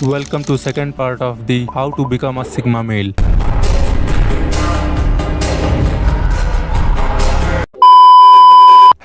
Welcome to second part of the How to Become a Sigma Male.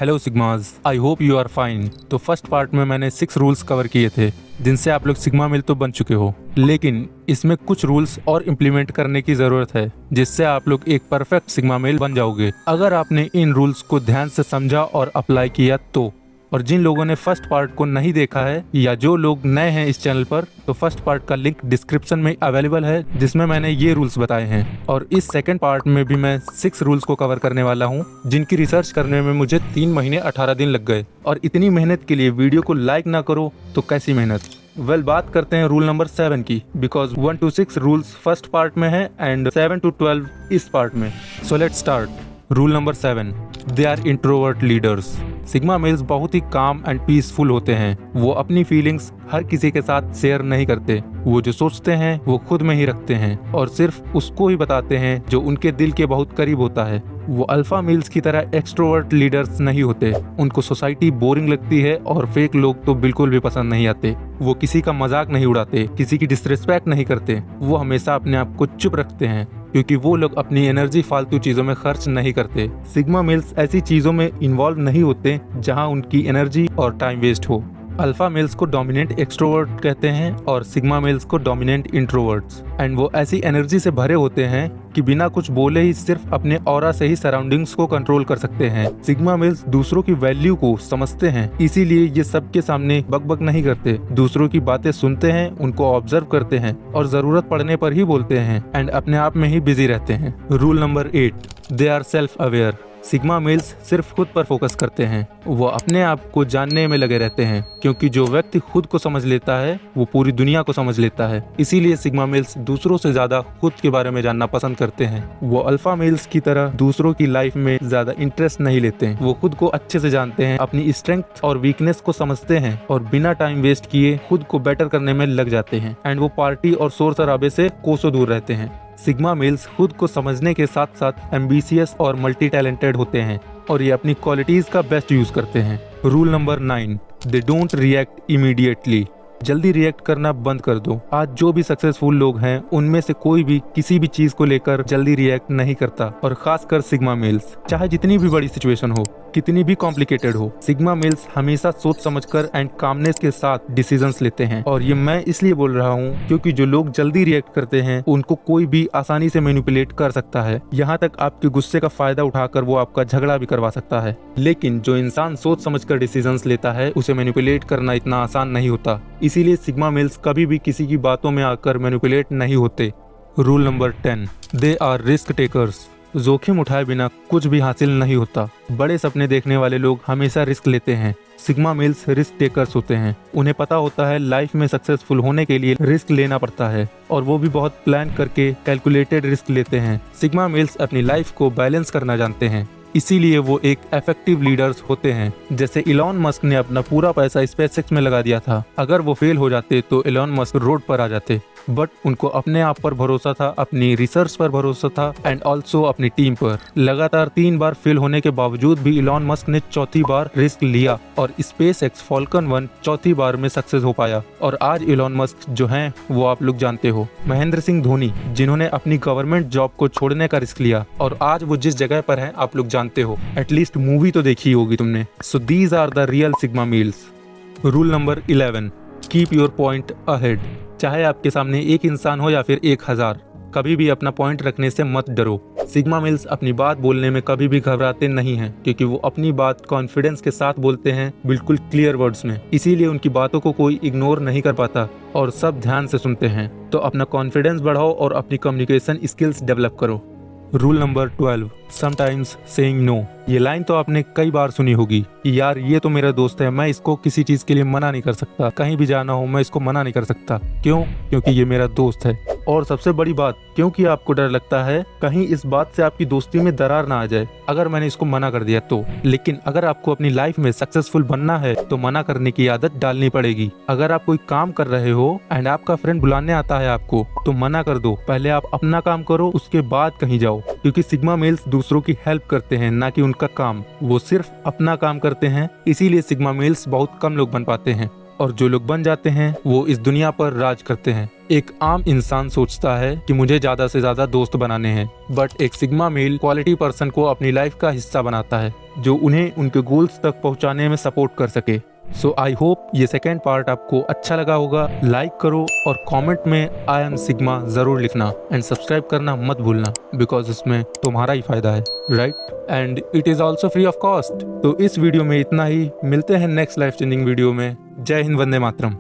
Hello sigmas, I hope you are fine. तो first part में मैंने 6 rules cover किए थे जिनसे आप लोग सिग्मा मेल तो बन चुके हो, लेकिन इसमें कुछ रूल्स और इम्प्लीमेंट करने की जरूरत है जिससे आप लोग एक परफेक्ट सिग्मा मेल बन जाओगे अगर आपने इन रूल्स को ध्यान से समझा और अप्लाई किया तो। और जिन लोगों ने फर्स्ट पार्ट को नहीं देखा है या जो लोग नए हैं इस चैनल पर, तो फर्स्ट पार्ट का लिंक डिस्क्रिप्शन में अवेलेबल है जिसमें मैंने ये रूल्स बताए हैं। और इस सेकंड पार्ट में भी मैं 6 रूल्स को कवर करने वाला हूँ जिनकी रिसर्च करने में मुझे 3 महीने 18 दिन लग गए। और इतनी मेहनत के लिए वीडियो को लाइक ना करो तो कैसी मेहनत। बात करते हैं रूल नंबर 7 की, because 1 to 6 rules first part में है एंड 7 to 12 इस पार्ट में। So let's start. Rule number 7, they are introvert leaders. Sigma males बहुत ही काम एंड पीसफुल होते हैं। वो अपनी फीलिंग्स हर किसी के साथ शेयर नहीं करते। वो जो सोचते हैं वो खुद में ही रखते हैं और सिर्फ उसको ही बताते हैं जो उनके दिल के बहुत करीब होता है। वो अल्फा मेल्स की तरह एक्सट्रोवर्ट लीडर्स नहीं होते। उनको सोसाइटी बोरिंग लगती है और फेक लोग तो बिल्कुल भी पसंद नहीं आते। वो किसी का मजाक नहीं उड़ाते, किसी की डिसरिस्पेक्ट नहीं करते। वो हमेशा अपने आप को चुप रखते हैं क्योंकि वो लोग अपनी एनर्जी फालतू चीजों में खर्च नहीं करते। सिग्मा मेल्स ऐसी चीजों में इन्वॉल्व नहीं होते जहां उनकी एनर्जी और टाइम वेस्ट हो। अल्फा मेल्स को डोमिनेंट एक्सट्रोवर्ट कहते हैं और सिग्मा मेल्स को डोमिनेंट इंट्रोवर्ट्स। एंड वो ऐसी एनर्जी से भरे होते हैं कि बिना कुछ बोले ही सिर्फ अपने ऑरा से ही सराउंडिंग्स को कंट्रोल कर सकते हैं। सिग्मा मेल्स दूसरों की वैल्यू को समझते हैं, इसीलिए ये सबके सामने बकबक नहीं करते। दूसरों की बातें सुनते हैं, उनको ऑब्जर्व करते हैं और जरूरत पड़ने पर ही बोलते हैं एंड अपने आप में ही बिजी रहते हैं। Rule number 8, they are self aware. Sigma males सिर्फ खुद पर फोकस करते हैं। वो अपने आप को जानने में लगे रहते हैं क्योंकि जो व्यक्ति खुद को समझ लेता है वो पूरी दुनिया को समझ लेता है। इसीलिए सिग्मा मेल्स दूसरों से ज्यादा खुद के बारे में जानना पसंद करते हैं। वो अल्फा मेल्स की तरह दूसरों की लाइफ में ज्यादा इंटरेस्ट नहीं लेते। वो खुद को अच्छे से जानते हैं, अपनी स्ट्रेंथ और वीकनेस को समझते हैं और बिना टाइम वेस्ट किए खुद को बेटर करने में लग जाते हैं। एंड वो पार्टी और शोर शराबे से कोसों दूर रहते हैं। सिग्मा मेल्स खुद को समझने के साथ साथ एम्बिशियस और मल्टी टैलेंटेड होते हैं और ये अपनी क्वालिटीज का बेस्ट यूज करते हैं। Rule number 9, they don't react immediately. जल्दी रिएक्ट करना बंद कर दो। आज जो भी सक्सेसफुल लोग हैं उनमें से कोई भी किसी भी चीज को लेकर जल्दी रिएक्ट नहीं करता, और खासकर सिग्मा मेल्स। चाहे जितनी भी बड़ी सिचुएशन हो, कितनी भी कॉम्प्लिकेटेड हो, सिग्मा मेल्स हमेशा सोच समझकर एंड कामनेस के साथ डिसीजंस लेते हैं। और ये मैं इसलिए बोल रहा हूँ क्योंकि जो लोग जल्दी रिएक्ट करते हैं उनको कोई भी आसानी से मैनिपुलेट कर सकता है। यहाँ तक आपके गुस्से का फायदा उठाकर वो आपका झगड़ा भी करवा सकता है। लेकिन जो इंसान सोच समझकर डिसीजंस लेता है उसे मैनिपुलेट करना इतना आसान नहीं होता। इसीलिए सिग्मा मेल्स कभी भी किसी की बातों में आकर मैनिपुलेट नहीं होते। Rule number 10, they are risk takers. जोखिम उठाए बिना कुछ भी हासिल नहीं होता। बड़े सपने देखने वाले लोग हमेशा रिस्क लेते हैं। सिग्मा मेल्स रिस्क टेकर्स होते हैं। उन्हें पता होता है लाइफ में सक्सेसफुल होने के लिए रिस्क लेना पड़ता है और वो भी बहुत प्लान करके कैलकुलेटेड रिस्क लेते हैं। सिग्मा मेल्स अपनी लाइफ को बैलेंस करना जानते हैं, इसीलिए वो एक इफेक्टिव लीडर्स होते हैं। जैसे इलॉन मस्क ने अपना पूरा पैसा स्पेसएक्स में लगा दिया था। अगर वो फेल हो जाते तो इलॉन मस्क रोड पर आ जाते, बट उनको अपने आप पर भरोसा था, अपनी रिसर्च पर भरोसा था एंड ऑल्सो अपनी टीम पर। लगातार 3 बार फेल होने के बावजूद भी इलॉन मस्क ने चौथी बार रिस्क लिया और स्पेसएक्स फॉल्कन 1 चौथी बार में सक्सेस हो पाया। और आज इलॉन मस्क जो हैं वो आप लोग जानते हो। महेंद्र सिंह धोनी, जिन्होंने अपनी गवर्नमेंट जॉब को छोड़ने का रिस्क लिया और आज वो जिस जगह पर हैं आप लोग जानते हो। एटलीस्ट मूवी तो देखी होगी तुमने। So these are the real sigma males. Rule number 11, keep your point ahead. चाहे आपके सामने एक इंसान हो या फिर 1000, कभी भी अपना पॉइंट रखने से मत डरो। सिग्मा मेल्स अपनी बात बोलने में कभी भी घबराते नहीं हैं क्योंकि वो अपनी बात कॉन्फिडेंस के साथ बोलते हैं, बिल्कुल क्लियर वर्ड्स में। इसीलिए उनकी बातों को कोई इग्नोर नहीं कर पाता और सब ध्यान से सुनते हैं। तो अपना कॉन्फिडेंस बढ़ाओ और अपनी कम्युनिकेशन स्किल्स डेवलप करो। Rule number 12, sometimes saying no. ये लाइन तो आपने कई बार सुनी होगी कि यार ये तो मेरा दोस्त है, मैं इसको किसी चीज के लिए मना नहीं कर सकता। कहीं भी जाना हो मैं इसको मना नहीं कर सकता। क्यों? क्योंकि ये मेरा दोस्त है। और सबसे बड़ी बात, क्योंकि आपको डर लगता है कहीं इस बात से आपकी दोस्ती में दरार ना आ जाए अगर मैंने इसको मना कर दिया तो। लेकिन अगर आपको अपनी लाइफ में सक्सेसफुल बनना है तो मना करने की आदत डालनी पड़ेगी। अगर आप कोई काम कर रहे हो एंड आपका फ्रेंड बुलाने आता है आपको, तो मना कर दो। पहले आप अपना काम करो, उसके बाद कहीं जाओ। क्योंकि सिग्मा मेल्स दूसरों की हेल्प करते हैं, ना कि उनका काम। वो सिर्फ अपना काम करते हैं, इसीलिए सिग्मा मेल्स बहुत कम लोग बन पाते हैं। और जो लोग बन जाते हैं वो इस दुनिया पर राज करते हैं। एक आम इंसान सोचता है कि मुझे ज्यादा से ज्यादा दोस्त बनाने हैं, बट एक सिग्मा मेल क्वालिटी पर्सन को अपनी लाइफ का हिस्सा बनाता है जो उन्हें उनके गोल्स तक पहुंचाने में सपोर्ट कर सके। सो आई होप ये सेकेंड पार्ट आपको अच्छा लगा होगा। लाइक करो और कमेंट में आई एम सिग्मा जरूर लिखना एंड सब्सक्राइब करना मत भूलना, बिकॉज इसमें तुम्हारा ही फायदा है, right? And it is also free of cost. तो इस वीडियो में इतना ही, मिलते हैं नेक्स्ट लाइफ चेंजिंग वीडियो में। जय हिंद, वंदे मातरम।